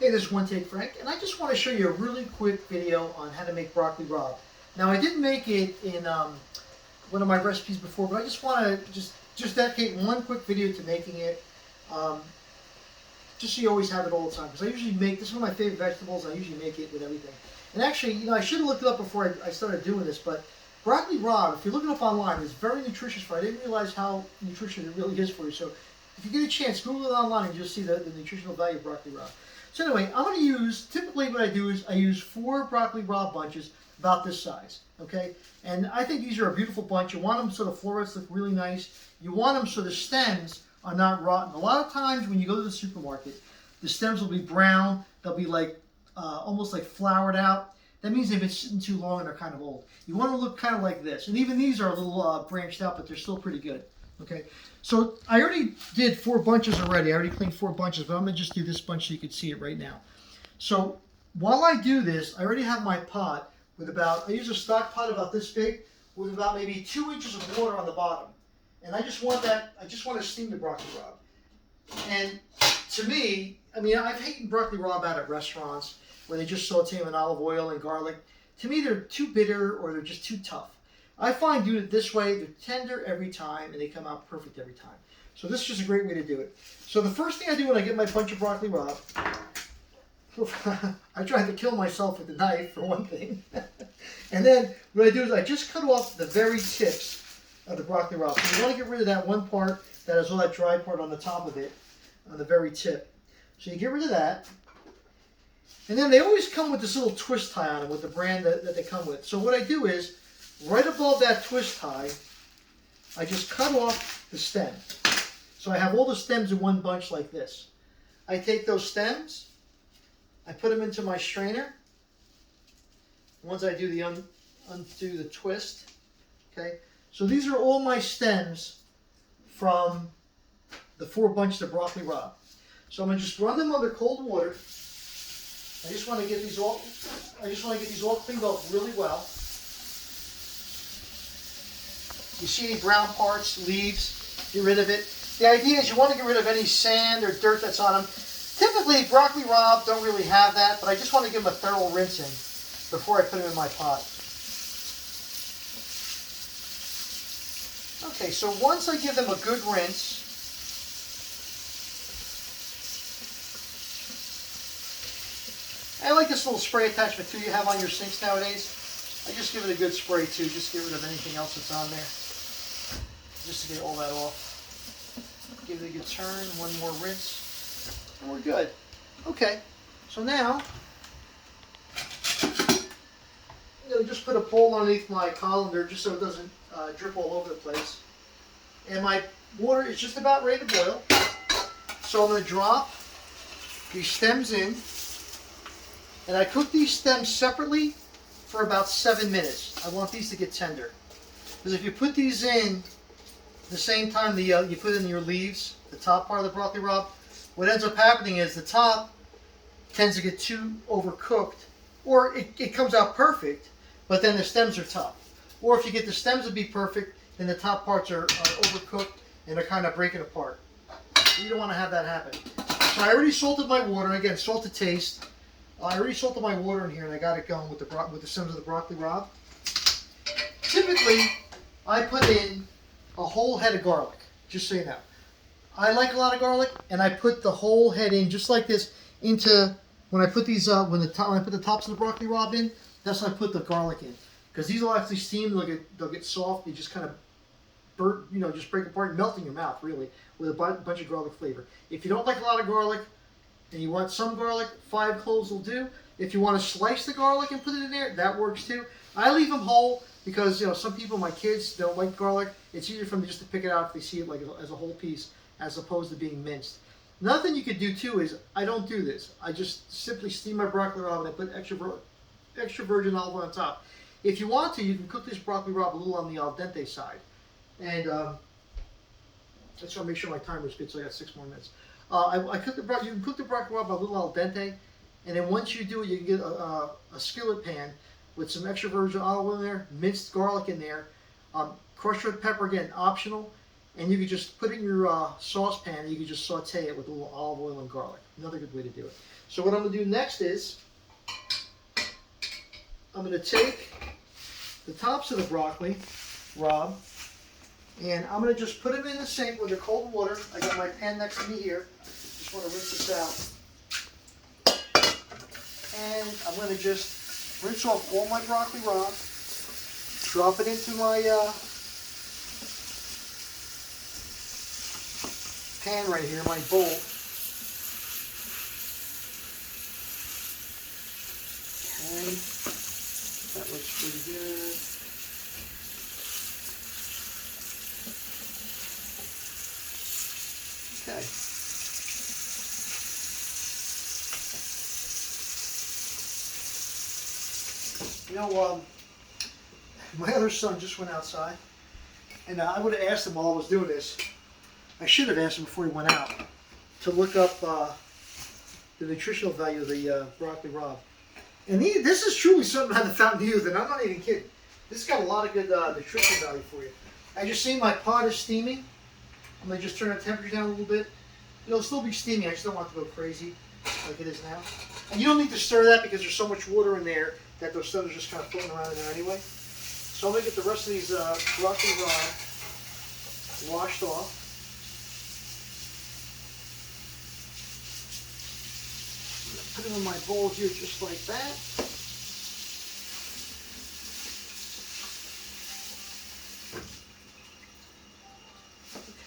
Hey, this is One Take Frank, and I just want to show you a really quick video on how to make broccoli rabe. Now, I didn't make it in one of my recipes before, but I just want to just dedicate one quick video to making it, just so you always have it all the time. Because I usually make, this is one of my favorite vegetables, and I usually make it with everything. And actually, I should have looked it up before I started doing this, but broccoli rabe, if you look it up online, it's very nutritious for you. I didn't realize how nutritious it really is for you. So if you get a chance, Google it online and you'll see the nutritional value of broccoli rabe. So anyway, I'm going to use, typically what I do is I use 4 broccoli rabe bunches about this size, okay? And I think these are a beautiful bunch. You want them so the florets look really nice. You want them so the stems are not rotten. A lot of times when you go to the supermarket, the stems will be brown. They'll be like, almost like floured out. That means they've been sitting too long and they're kind of old. You want to look kind of like this. And even these are a little branched out, but they're still pretty good. Okay, so I already did 4 bunches already. I already cleaned 4 bunches, but I'm going to just do this bunch so you can see it right now. So while I do this, I already have my pot with about, I use a stock pot about this big with about maybe 2 inches of water on the bottom. And I just want to steam the broccoli rabe. And to me, I mean, I've eaten broccoli rabe out at restaurants where they just saute them in olive oil and garlic. To me, they're too bitter or they're just too tough. I find doing it this way, they're tender every time and they come out perfect every time. So this is just a great way to do it. So the first thing I do when I get my bunch of broccoli rabe, I tried to kill myself with the knife for one thing. And then what I do is I just cut off the very tips of the broccoli rabe. So you want to get rid of that one part that has all that dry part on the top of it, on the very tip. So you get rid of that. And then they always come with this little twist tie on them with the brand that they come with. So what I do is, right above that twist tie, I just cut off the stem. So I have all the stems in one bunch like this. I take those stems, I put them into my strainer. Once I do the undo the twist, okay. So these are all my stems from the 4 bunches of broccoli rabe. So I'm gonna just run them under cold water. I just want to get these all cleaned off really well. You see any brown parts, leaves, get rid of it. The idea is you want to get rid of any sand or dirt that's on them. Typically, broccoli rabe don't really have that, but I just want to give them a thorough rinsing before I put them in my pot. Okay, so once I give them a good rinse, I like this little spray attachment too you have on your sinks nowadays. I just give it a good spray too, just get rid of anything else that's on there. Just to get all that off. Give it a good turn, one more rinse, and we're good. Okay, so now, I'm going to just put a bowl underneath my colander just so it doesn't drip all over the place. And my water is just about ready to boil. So I'm going to drop these stems in. And I cook these stems separately for about 7 minutes. I want these to get tender. Because if you put these in the same time you put in your leaves, the top part of the broccoli rabe, what ends up happening is the top tends to get too overcooked, or it comes out perfect, but then the stems are tough. Or if you get the stems to be perfect, then the top parts are overcooked and they're kind of breaking apart. You don't want to have that happen. So I already salted my water. Again, salt to taste. I already salted my water in here and I got it going with the stems of the broccoli rabe. Typically, I put in a whole head of garlic, just so you know. I like a lot of garlic, and I put the whole head in just like this into, when I put these, when I put the tops of the broccoli rabe in, that's when I put the garlic in. Because these will actually steam, they'll get soft, they just kind of burn, just break apart, melt in your mouth, really, with a bunch of garlic flavor. If you don't like a lot of garlic, and you want some garlic, 5 cloves will do. If you want to slice the garlic and put it in there, that works too. I leave them whole because some people, my kids, don't like garlic. It's easier for them just to pick it out if they see it like as a whole piece, as opposed to being minced. Another thing you could do too is I don't do this. I just simply steam my broccoli rabe and I put extra virgin olive oil on top. If you want to, you can cook this broccoli rabe a little on the al dente side, and I just want to make sure my timer's good, so I got 6 more minutes. You can cook the broccoli rabe a little al dente, and then once you do it, you can get a skillet pan with some extra virgin olive oil in there, minced garlic in there, crushed red pepper, again, optional, And you can just put it in your saucepan and you can just saute it with a little olive oil and garlic. Another good way to do it. So what I'm going to do next is I'm going to take the tops of the broccoli, Rob, and I'm going to just put them in the sink with the cold water. I got my pan next to me here. Just want to rinse this out. And I'm going to just rinse off all my broccoli, Rob. Drop it into my pan right here, my bowl. Okay, that looks pretty good. Okay. You know, my other son just went outside, and I would have asked him while I was doing this. I should have asked him before he went out to look up the nutritional value of the broccoli rabe. And this is truly something out of the Fountain Youth, and I'm not even kidding. This has got a lot of good nutritional value for you. As you see, my pot is steaming. I'm going to just turn the temperature down a little bit. It'll still be steaming. I just don't want it to go crazy like it is now. And you don't need to stir that because there's so much water in there that those stones are just kind of floating around in there anyway. So I'm going to get the rest of these broccoli rabe washed off. Put them in my bowl here just like that.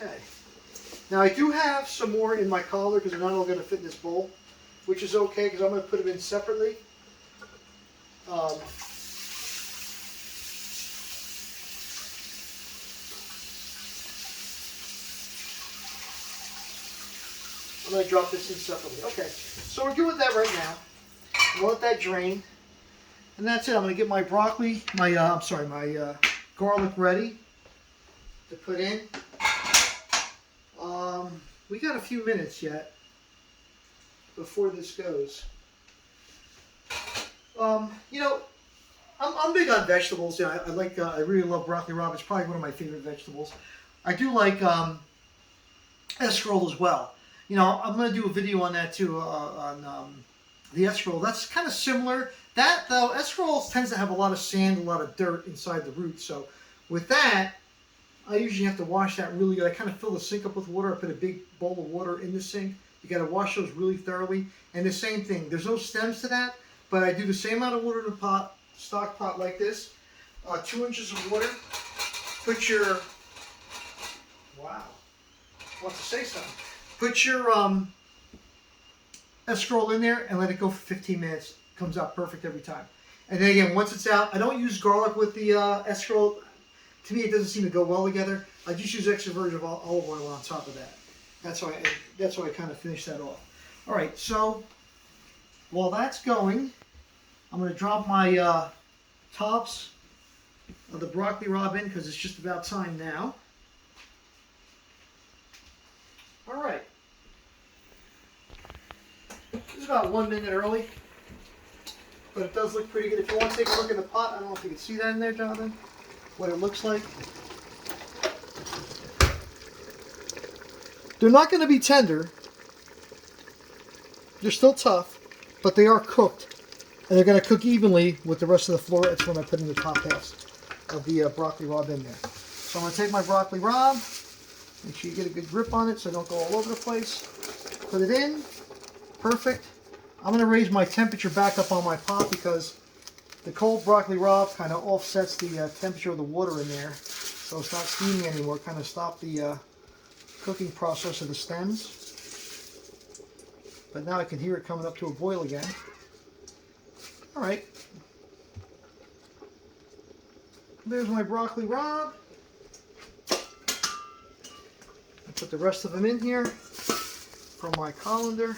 Okay. Now I do have some more in my colander because they're not all going to fit in this bowl, which is okay because I'm going to put them in separately. I'm going to drop this in separately. Okay, so we're good with that right now. We'll let that drain. And that's it. I'm going to get my broccoli, my garlic ready to put in. We got a few minutes yet before this goes. You know, I'm big on vegetables. Yeah, I really love broccoli rabe. It's probably one of my favorite vegetables. I do like escarole as well. You know, I'm going to do a video on that too, on the escarole. That's kind of similar. That, though, escarole tends to have a lot of sand, a lot of dirt inside the root. So with that, I usually have to wash that really good. I kind of fill the sink up with water. I put a big bowl of water in the sink. You got to wash those really thoroughly. And the same thing. There's no stems to that, but I do the same amount of water in a pot, stock pot like this. 2 inches of water. Put your, wow, wants to say something. Put your escarole in there and let it go for 15 minutes. Comes out perfect every time. And then again, once it's out, I don't use garlic with the escarole. To me, it doesn't seem to go well together. I just use extra virgin olive oil on top of that. That's why I kind of finish that off. All right, so while that's going, I'm going to drop my tops of the broccoli rabe in because it's just about time now. All right. This is about 1 minute early, but it does look pretty good. If you want to take a look in the pot, I don't know if you can see that in there, Jonathan, what it looks like. They're not going to be tender. They're still tough, but they are cooked, and they're going to cook evenly with the rest of the florets when I put in the top halves of the broccoli rabe in there. So I'm going to take my broccoli rabe. Make sure you get a good grip on it so it don't go all over the place. Put it in. Perfect. I'm going to raise my temperature back up on my pot because the cold broccoli rabe kind of offsets the temperature of the water in there. So it's not steaming anymore. Kind of stop the cooking process of the stems. But now I can hear it coming up to a boil again. All right. There's my broccoli rabe. Put the rest of them in here from my colander.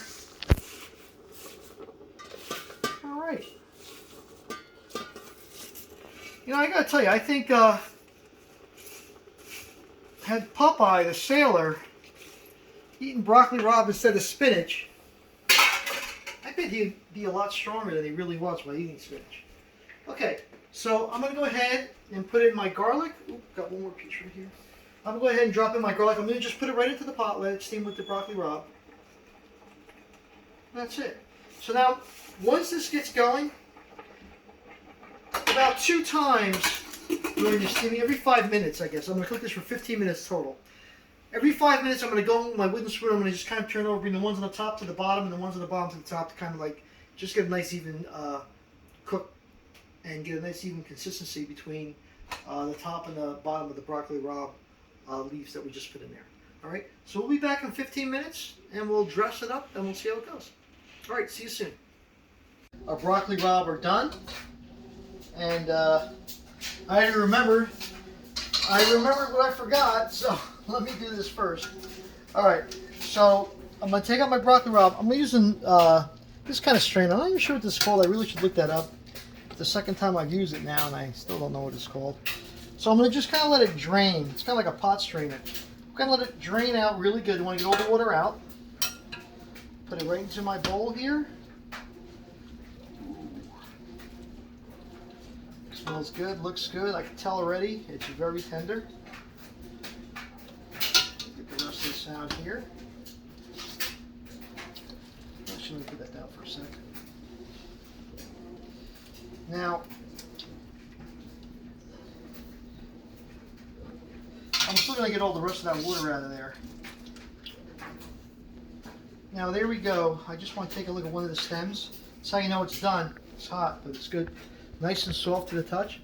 All right. You know, I gotta tell you, I think had Popeye the sailor eaten broccoli rabe instead of spinach, I bet he'd be a lot stronger than he really was by eating spinach. Okay, so I'm gonna go ahead and put in my garlic. Oop, got one more piece right here. I'm going to go ahead and drop in my garlic. I'm going to just put it right into the pot, let it steam with the broccoli rabe. That's it. So now, once this gets going, about 2 times during the steaming, every 5 minutes, I guess. I'm going to cook this for 15 minutes total. Every 5 minutes, I'm going to go with my wooden spoon. I'm going to just kind of turn over, bring the ones on the top to the bottom and the ones on the bottom to the top to kind of like just get a nice even cook and get a nice even consistency between the top and the bottom of the broccoli rabe leaves that we just put in there. All right, so we'll be back in 15 minutes and we'll dress it up and we'll see how it goes. All right, see you soon. Our broccoli rabe are done, and I remembered what I forgot, so let me do this first. All right, so I'm gonna take out my broccoli rabe. I'm using this kind of strain. I'm not even sure what this is called. I really should look that up. It's the second time I've used it now, and I still don't know what it's called. So I'm gonna just kind of let it drain. It's kind of like a pot strainer. I'm gonna let it drain out really good. I want to get all the water out. Put it right into my bowl here. Smells good, looks good. I can tell already. It's very tender. Get the rest of this out here. Actually, let me put that down for a second. Now, I'm still going to get all the rest of that water out of there. Now, there we go. I just want to take a look at one of the stems. That's how you know it's done. It's hot, but it's good. Nice and soft to the touch.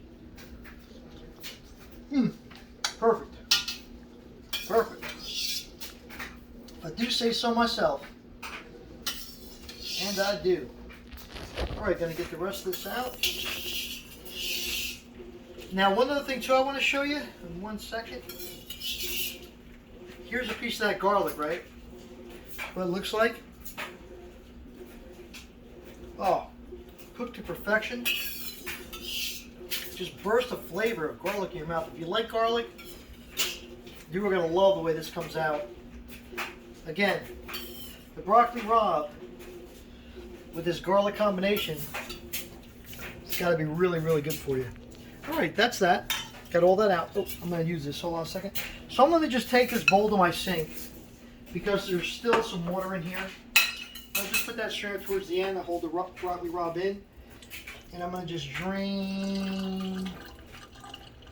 Perfect. Perfect. I do say so myself. And I do. Alright, gonna get the rest of this out. Now, one other thing too I want to show you in 1 second. Here's a piece of that garlic, right? What it looks like. Oh, cooked to perfection. Just burst of flavor of garlic in your mouth. If you like garlic, you are going to love the way this comes out. Again, the broccoli rabe with this garlic combination, it's got to be really, really good for you. All right, that's that. Got all that out. Oh, I'm going to use this. Hold on a second. So I'm going to just take this bowl to my sink because there's still some water in here. I'll just put that strainer towards the end to hold the broccoli rabe in. And I'm going to just drain.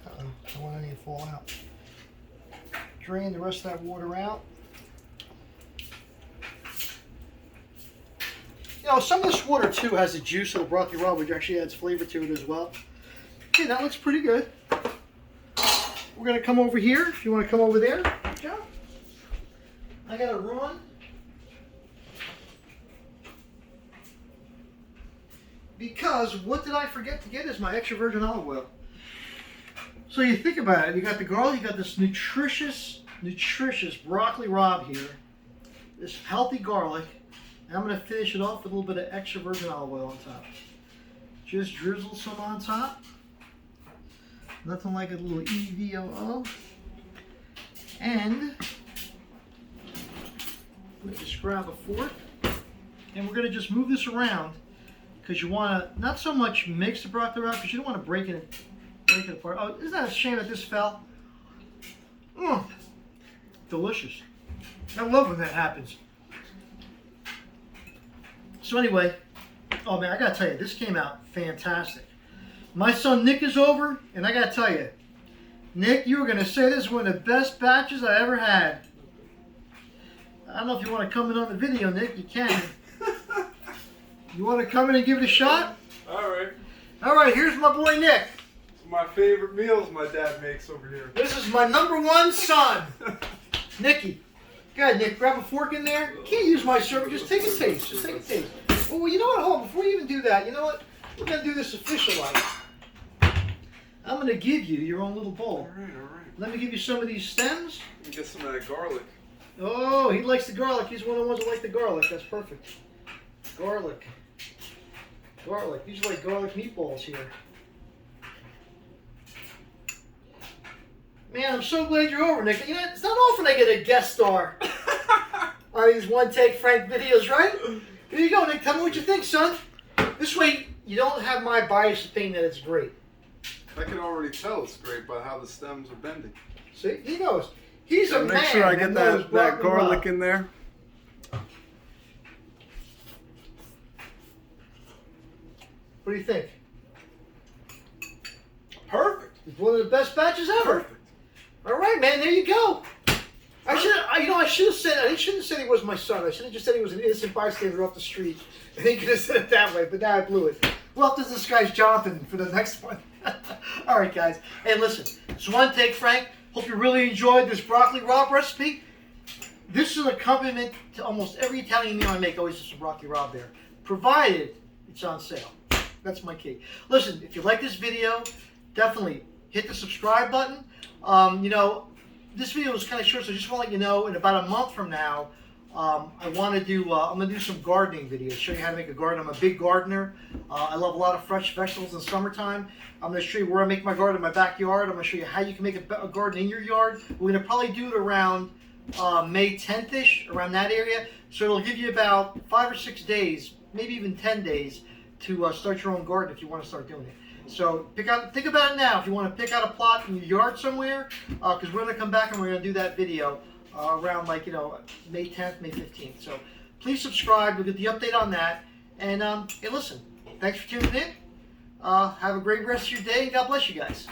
Uh-oh, I don't want any to fall out. Drain the rest of that water out. You know, some of this water too has the juice of the broccoli rabe, which actually adds flavor to it as well. Okay, that looks pretty good. We're going to come over here. If you want to come over there, Joe. I got to run. Because what did I forget to get is my extra virgin olive oil. So you think about it, you got the garlic, you got this nutritious broccoli rabe here, this healthy garlic, and I'm going to finish it off with a little bit of extra virgin olive oil on top. Just drizzle some on top. Nothing like a little EVOO. And let me just grab a fork, and we're going to just move this around. Because you want to not so much mix the broccoli rabe, because you don't want to break it apart. Oh, isn't that a shame that this fell? Delicious. I love when that happens. So anyway, oh man, I gotta tell you, this came out fantastic. My son Nick is over, and I gotta tell you, Nick, you were gonna say this is one of the best batches I ever had. I don't know if you want to come in on the video, Nick. You can. You want to come in and give it a shot? All right. All right, here's my boy Nick. It's my favorite meals my dad makes over here. This is my #1 son, Nicky. Go ahead, Nick. Grab a fork in there. You can't use my server. Just take a taste. Just take a taste. Oh, well, you know what? Hold on. Before you even do that, you know what? We're going to do this official-like. I'm going to give you your own little bowl. All right. Let me give you some of these stems. Let me get some of that garlic. Oh, he likes the garlic. He's one of the ones that like the garlic. That's perfect. Garlic. Garlic. These are like garlic meatballs here. Man, I'm so glad you're over, Nick. You know, it's not often I get a guest star on these one-take Frank videos, right? Here you go, Nick. Tell me what you think, son. This way, you don't have my biased opinion that it's great. I can already tell it's great by how the stems are bending. See, he knows. He's a man. Make sure I get that garlic Rabe. in there. What do you think? Perfect. It's one of the best batches ever. Perfect. All right, man. There you go. I should have said. I shouldn't have said he was my son. I should have just said he was an innocent bystander off the street. I think you could have said it that way, but now I blew it. We'll have to disguise Jonathan for the next one. All right, guys. Hey, listen. It's one take, Frank. Hope you really enjoyed this broccoli rabe recipe. This is an accompaniment to almost every Italian meal I make. Always just a broccoli rabe there, provided it's on sale. That's my key. Listen, if you like this video, definitely hit the subscribe button. This video was kind of short, so I just want to let you know, in about a month from now, I want to do, I'm going to do some gardening videos, show you how to make a garden. I'm a big gardener. I love a lot of fresh vegetables in the summertime. I'm going to show you where I make my garden in my backyard. I'm going to show you how you can make a garden in your yard. We're going to probably do it around May 10th-ish, around that area. So it'll give you about 5 or 6 days, maybe even 10 days, to start your own garden if you want to start doing it. So think about it now. If you want to pick out a plot in your yard somewhere, because we're going to come back and we're going to do that video around May 10th, May 15th. So please subscribe. You'll get the update on that. And hey, listen, thanks for tuning in. Have a great rest of your day, and God bless you guys.